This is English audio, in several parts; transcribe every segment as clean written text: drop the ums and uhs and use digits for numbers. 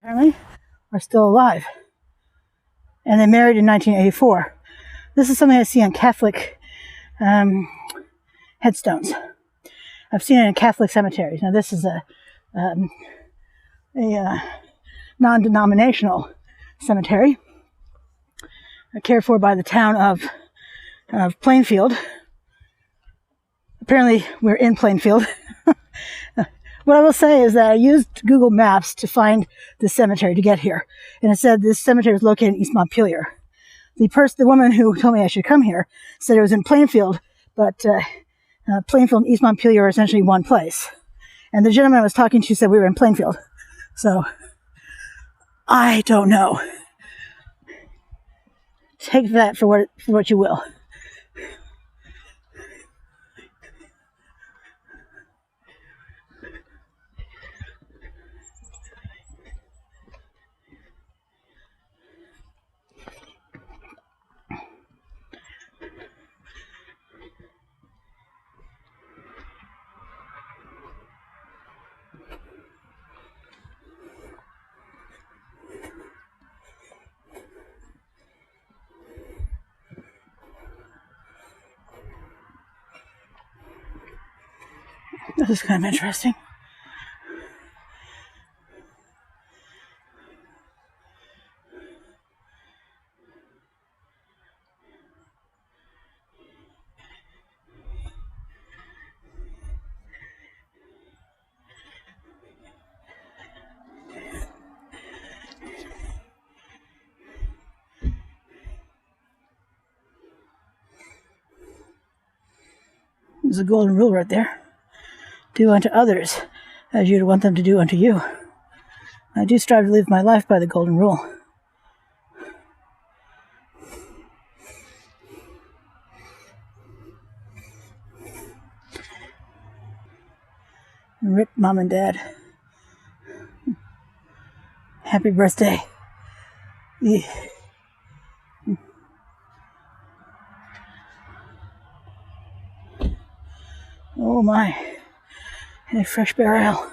apparently, are still alive. And they married in 1984. This is something I see on Catholic headstones. I've seen it in Catholic cemeteries. Now this is a non-denominational cemetery cared for by the town of Plainfield. Apparently, we're in Plainfield. What I will say is that I used Google Maps to find this cemetery to get here. And it said this cemetery is located in East Montpelier. The woman who told me I should come here said it was in Plainfield, but Plainfield and East Montpelier are essentially one place. And the gentleman I was talking to said we were in Plainfield. So, I don't know. Take that for what you will. This is kind of interesting. There's a golden rule right there. Do unto others as you'd want them to do unto you. I do strive to live my life by the golden rule. And rip Mom and Dad. Happy birthday. Yeah. Oh my. And a fresh burial.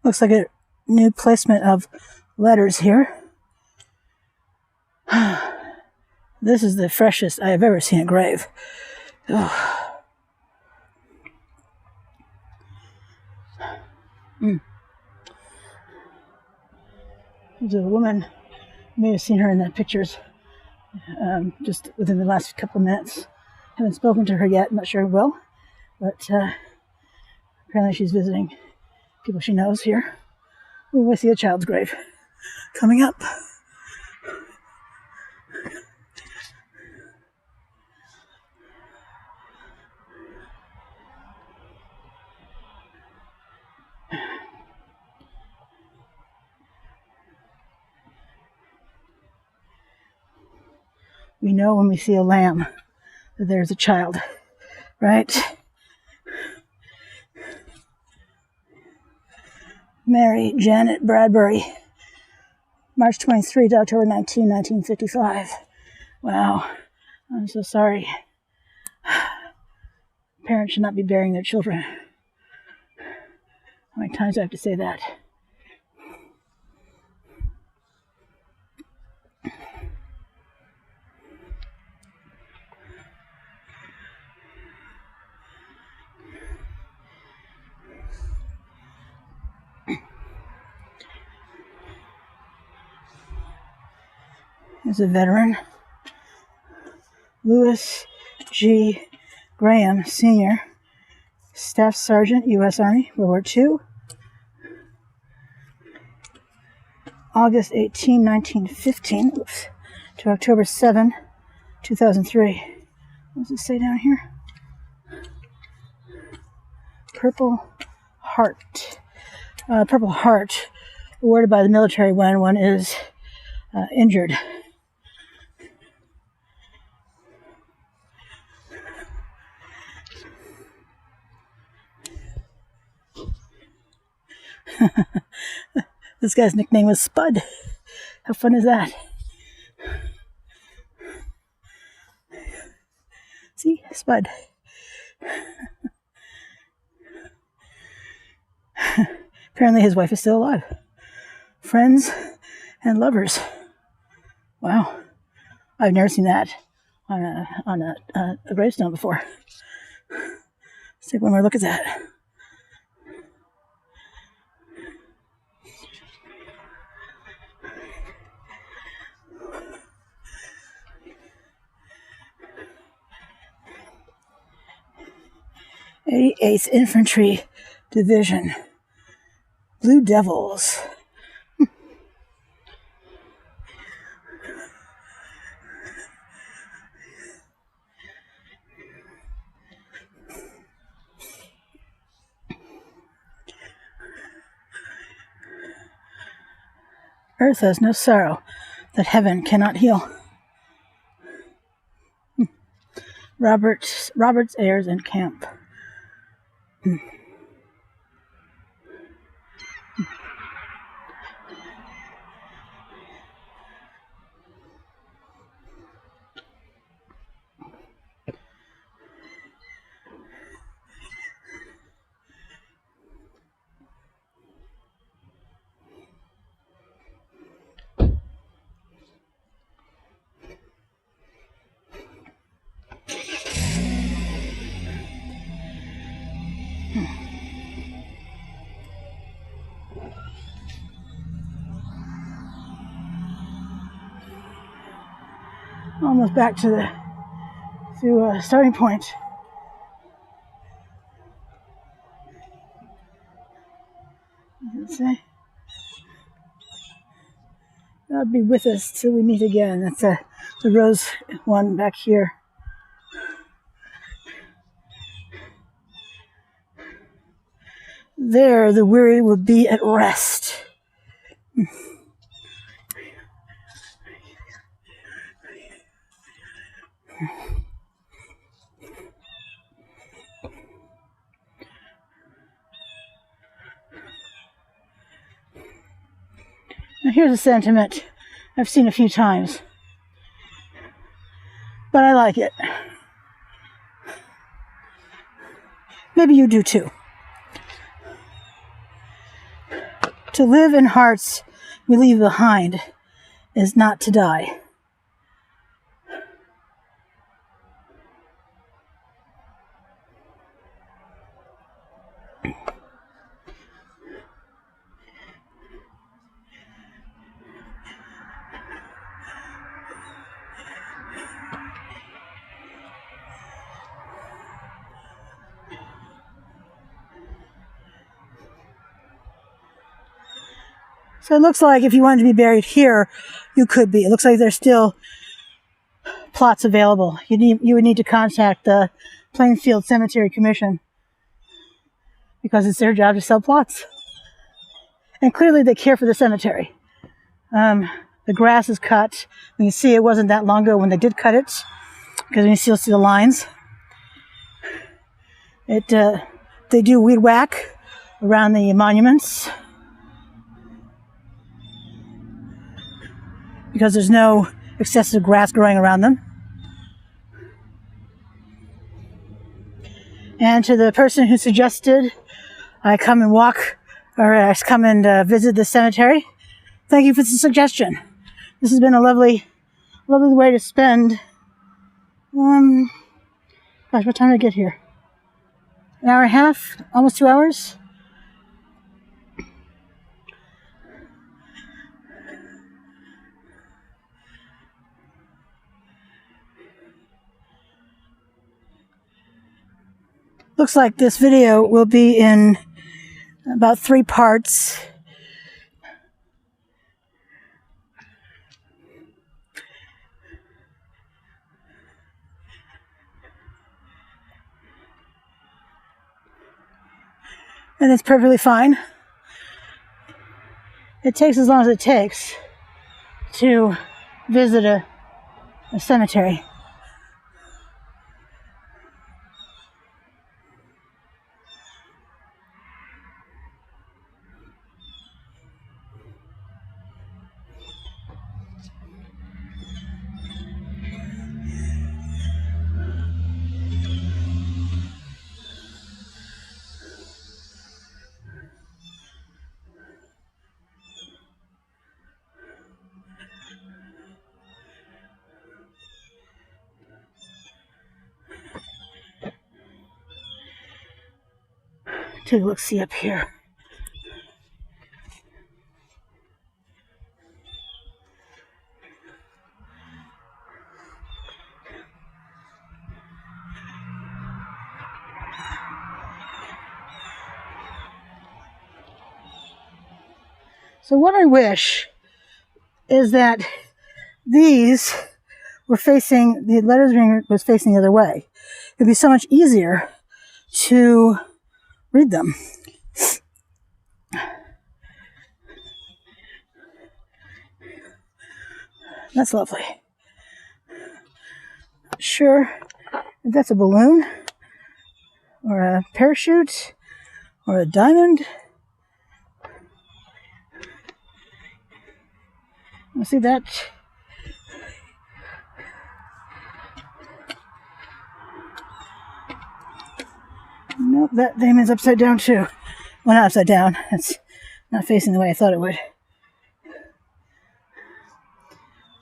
Looks like a new placement of letters here. This is the freshest I have ever seen a grave. Ugh. There's a woman, you may have seen her in the pictures just within the last couple of minutes. Haven't spoken to her yet, I'm not sure I will, but apparently she's visiting people she knows here. Ooh, I see a child's grave coming up. We know when we see a lamb that there's a child, right? Mary Janet Bradbury, March 23 to October 19, 1955. Wow, I'm so sorry. Parents should not be burying their children. How many times do I have to say that? There's a veteran, Lewis G. Graham, Sr., Staff Sergeant, U.S. Army, World War II, August 18, 1915, to October 7, 2003. What does it say down here? Purple Heart. Purple Heart, awarded by the military when one is injured. This guy's nickname was Spud. How fun is that? See? Spud. Apparently his wife is still alive. Friends and lovers. Wow. I've never seen that on a gravestone before. Let's take one more look at that. "88th Infantry Division. Blue Devils." "Earth has no sorrow that heaven cannot heal." Roberts, Ayers, and Camp. Almost back to the starting point. What does it say? "God be with us till we meet again." That's the rose one back here. "There the weary will be at rest." Now here's a sentiment I've seen a few times, but I like it. Maybe you do too. "To live in hearts we leave behind is not to die." So it looks like if you wanted to be buried here, you could be. It looks like there's still plots available. You would need to contact the Plainfield Cemetery Commission because it's their job to sell plots. And clearly they care for the cemetery. The grass is cut. You can see it wasn't that long ago when they did cut it, because you can still see the lines. They do weed whack around the monuments because there's no excessive grass growing around them. And to the person who suggested I come and walk, or I come and visit the cemetery, thank you for the suggestion. This has been a lovely way to spend, gosh, what time did I get here? An hour and a half? Almost 2 hours? Looks like this video will be in about 3 parts. And it's perfectly fine. It takes as long as it takes to visit a cemetery. Take a look, see up here. So what I wish is that these were facing, the lettering was facing the other way. It'd be so much easier to read them. That's lovely. Not sure if that's a balloon or a parachute or a diamond. You see that? Nope, that diamond's upside down too. Well, not upside down. It's not facing the way I thought it would.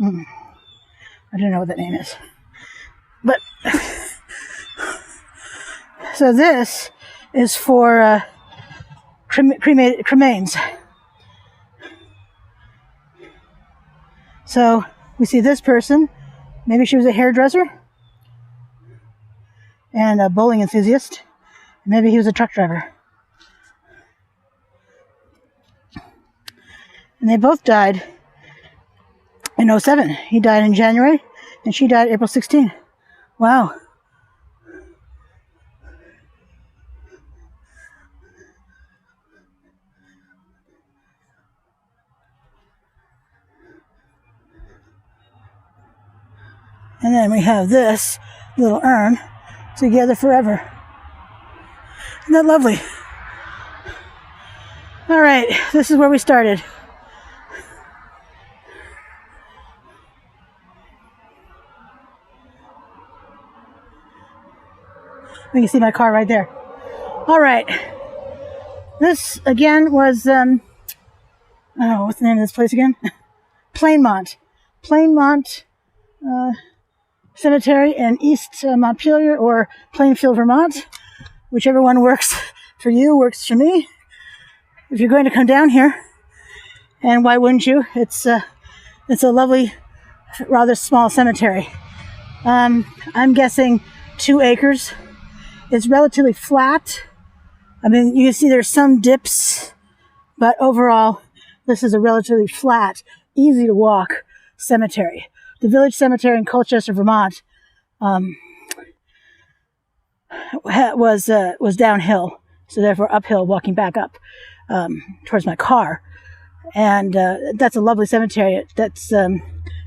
I don't know what that name is. But, so this is for cremains. So we see this person, maybe she was a hairdresser and a bowling enthusiast. Maybe he was a truck driver. And they both died in 2007. He died in January and she died April 16. Wow. And then we have this little urn, together forever. Isn't that lovely? All right, this is where we started. You can see my car right there. All right. This, again, was, what's the name of this place again? Plainmont. Plainmont Cemetery in East Montpelier or Plainfield, Vermont. Whichever one works for you, works for me. If you're going to come down here, and why wouldn't you? It's a lovely, rather small cemetery. I'm guessing 2 acres. It's relatively flat. I mean, you can see there's some dips, but overall, this is a relatively flat, easy to walk cemetery. The village cemetery in Colchester, Vermont, was downhill, so therefore uphill, walking back up towards my car. And that's a lovely cemetery. That's a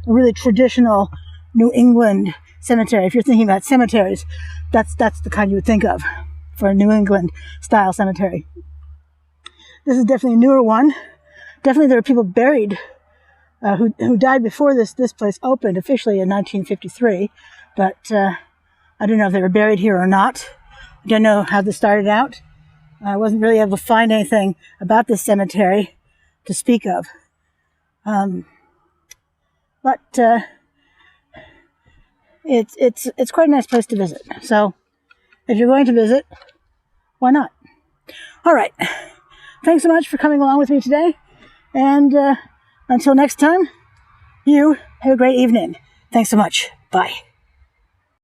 really traditional New England cemetery. If you're thinking about cemeteries, that's the kind you would think of for a New England style cemetery. This is definitely a newer one. Definitely there are people buried who died before this place opened officially in 1953, but I don't know if they were buried here or not. I don't know how this started out. I wasn't really able to find anything about this cemetery to speak of. But it's quite a nice place to visit. So if you're going to visit, why not? All right. Thanks so much for coming along with me today. And until next time, you have a great evening. Thanks so much. Bye.